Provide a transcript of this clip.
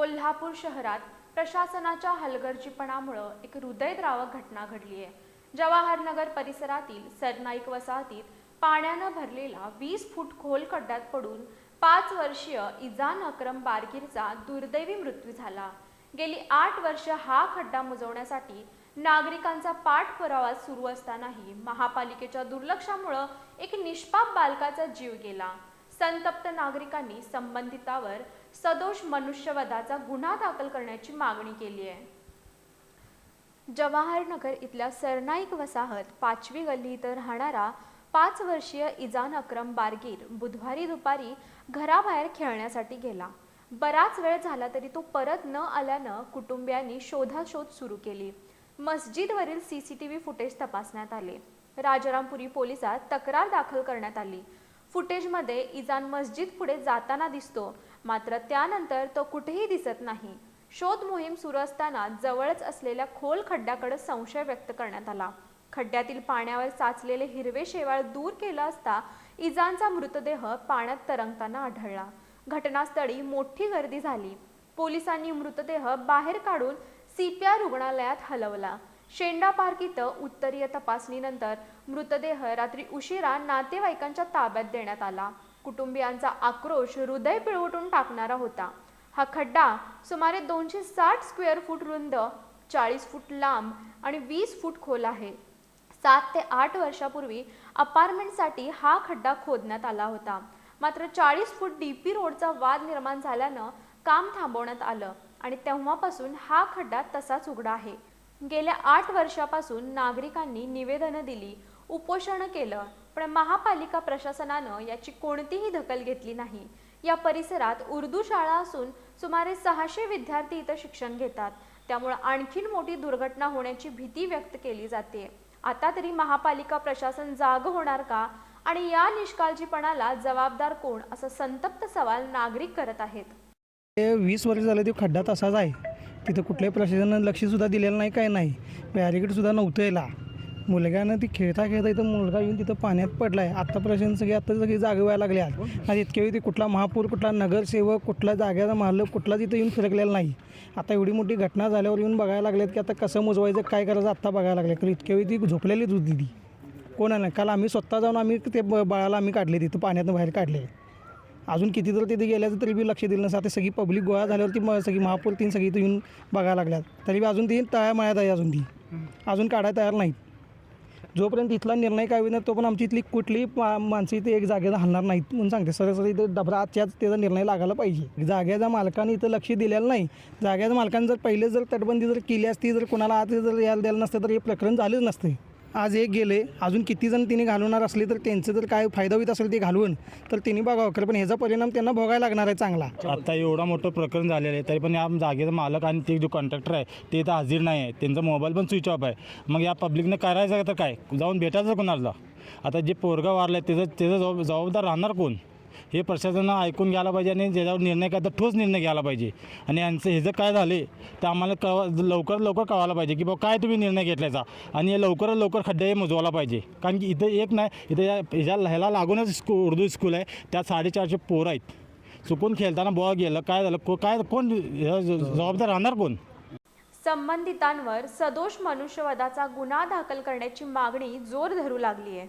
कोल्हापूर शहरात प्रशासनाच्या हलगर्जीपणामुळे एक हृदयद्रावक घटना घडली आहे। जवाहरनगर परिसरातील सरनाईक वसाहतीत पाण्यानं भरलेला 20 फूट खोल खड्ड्यात पडून 5 वर्षीय इजान अक्रम बारगीरचा दुर्दैवी मृत्यू झाला। गेली 8 वर्ष हा खड्डा मुजवण्यासाठी नागरिकांचा पाठपुरावा सुरू असतानाही महापालिकेच्या दुर्लक्षामुळे एक निष्पाप बालकाचा जीव गेला। संतप्त नागरिकांनी संबंधितावर सदोष मनुष्यवधाचा गुन्हा दाखल करण्याची मागणी केली आहे। जवाहरनगर इथल्या सरनाईक वसाहत 5वी गल्ली इथं राहणारा 5 वर्षीय इजान अक्रम बारगीर बुधवारी दुपारी घराबाहेर खेळण्यासाठी गेला। बराच वेळ झाला तरी तो परत न आल्यानं कुटुंबियांनी शोधाशोध सुरू केली। मस्जिदवरील CCTV फुटेज तपासण्यात आले। राजारामपुरी पोलिसात तक्रार दाखल करण्यात आली। फुटेजमध्ये इजान मस्जिद पुढे जाताना दिसतो, मात्र त्यानंतर तो कुठेही दिसत नाही। शोध मोहीम सुरू असताना जवळच असलेल्या खोल खड्ड्याकडे संशय व्यक्त करण्यात आला। खड्ड्यातील पाण्यावर साचलेले हिरवे शेवाळ दूर केला असता इजानचा मृतदेह पाण्यात तरंगताना आढळला। घटनास्थळी मोठी गर्दी झाली। पोलिसांनी मृतदेह बाहेर काढून CPR रुग्णालयात हलवला। शेंडा पार्क इथं उत्तरीय तपासणीनंतर मृतदेह रात्री उशिरा नातेवाईकांच्या ताब्यात देण्यात आला। कुटुंबियांचा आक्रोश हृदय पिळवटून टाकणारा होता। हा खड्डा सुमारे 260 स्क्वेअर फूट रुंद, 40 फूट लांब आणि 20 फूट खोल आहे। 7 ते 8 वर्षापूर्वी अपार्टमेंटसाठी हा खड्डा खोदण्यात आला होता, मात्र 40 फूट DP रोडचा वाद निर्माण झाल्यानं काम थांबवण्यात आलं आणि तेव्हापासून हा खड्डा तसाच उघडा आहे। गेल्या 8 वर्षापासून नागरिकांनी निवेदनं दिली, उपोषण केलं, पण महापालिका प्रशासनानं याची कोणतीही दखल घेतली नाही। या परिसरात उर्दू शाळा असून सुमारे 600 विद्यार्थी इथं शिक्षण घेतात, त्यामुळे आणखीन मोठी दुर्घटना होण्याची भीती व्यक्त केली जाते। आता तरी महापालिका प्रशासन जाग होणार का आणि या निष्काळजीपणाला जबाबदार कोण, असा संतप्त सवाल नागरिक करत आहेत। 20 वर्ष झाले तो खड्डा तसाच आहे। तिथं कुठल्याही प्रशासनानं लक्षसुद्धा दिलेलं नाही, काय नाही, बॅरिकेडसुद्धा नव्हतं याला। मुलग्यानं ती खेळता इथं मुलगा येऊन तिथं पाण्यात पडला आहे। आता प्रशासन सगळी जागे व्हायला लागले आहेत आणि इतके वेळी कुठला महापौर, कुठला नगरसेवक, कुठला जाग्याचा मालक कुठला तिथं येऊन फिरकलेला नाही। आता एवढी मोठी घटना झाल्यावर येऊन बघायला लागलेत की आता कसं मुजवायचं, काय करायचं आत्ता बघायला लागले। तर इतके वेळी ती झोपलेलीच होती ती, कोणा नाही। काल आम्ही स्वतः जाऊन आम्ही ते बाळाला आम्ही काढले, तिथं पाण्यातून बाहेर काढले। अजून किती तर तिथे गेल्याचं तरी बी लक्ष दिलं नसतं। आता सगळी पब्लिक गोळा झाल्यावरती सगळी महापौर तीन सगळी इथं येऊन बघायला लागल्यात, तरी बी अजून ती तळ्यामळ्यात आहे, अजून काढायला तयार नाहीत। जोपर्यंत इथला निर्णय काय होईना तोपर्यंत आमची इथली कुठलीही माणसं इथे एक जागेला हलणार नाहीत म्हणून सांगते। सरासरी इथं डबराच्याच त्याचा निर्णय लागायला पाहिजे। जाग्याच्या मालकाने इथं लक्ष दिलेलं नाही। जाग्याच्या मालकाने जर पहिले जर तटबंदी जर केली असती, जर कोणाला आत जर यायला द्यायला नसतं तर हे प्रकरण झालेच नसते। आज एक गेले, अजून किती जण तिने घालवणार असले तर त्यांचं जर काय फायदा होत असेल ते घालवून तर तिने बघावं, खरं पण ह्याचा परिणाम त्यांना भोगायला लागणार आहे चांगला। आता एवढा मोठं प्रकरण झालेलं आहे, तरी पण या जागेचा मालक आणि ते जो कॉन्ट्रॅक्टर आहे ते इथं हजर नाही आहे। त्यांचा मोबाईल पण स्विच ऑफ आहे। मग या पब्लिकनं करायचं तर काय, जाऊन भेटायचं कोणाला? आता जे पोरगा वारलं आहे त्याचं जबाबदार राहणार कोण? हे प्रशासनानं ऐकून घ्यायला पाहिजे आणि ज्याच्यावर निर्णय काय तर ठोस निर्णय घ्यायला पाहिजे। आणि यांचं हे जर काय झाले तर आम्हाला लवकर कळवायला पाहिजे की बाबा काय तुम्ही निर्णय घेतल्याचा, आणि हे लवकरात लवकर खड्डे हे मुजवायला पाहिजे। कारण की इथं एक नाही, इथं ह्याला लागूनच उर्दू स्कूल आहे, त्यात 450 पोरं आहेत। चुकून खेळताना बॉल गेलं, काय झालं, कोण जबाबदार राहणार कोण? संबंधितांवर सदोष मनुष्यवधाचा गुन्हा दाखल करण्याची मागणी जोर धरू लागली आहे।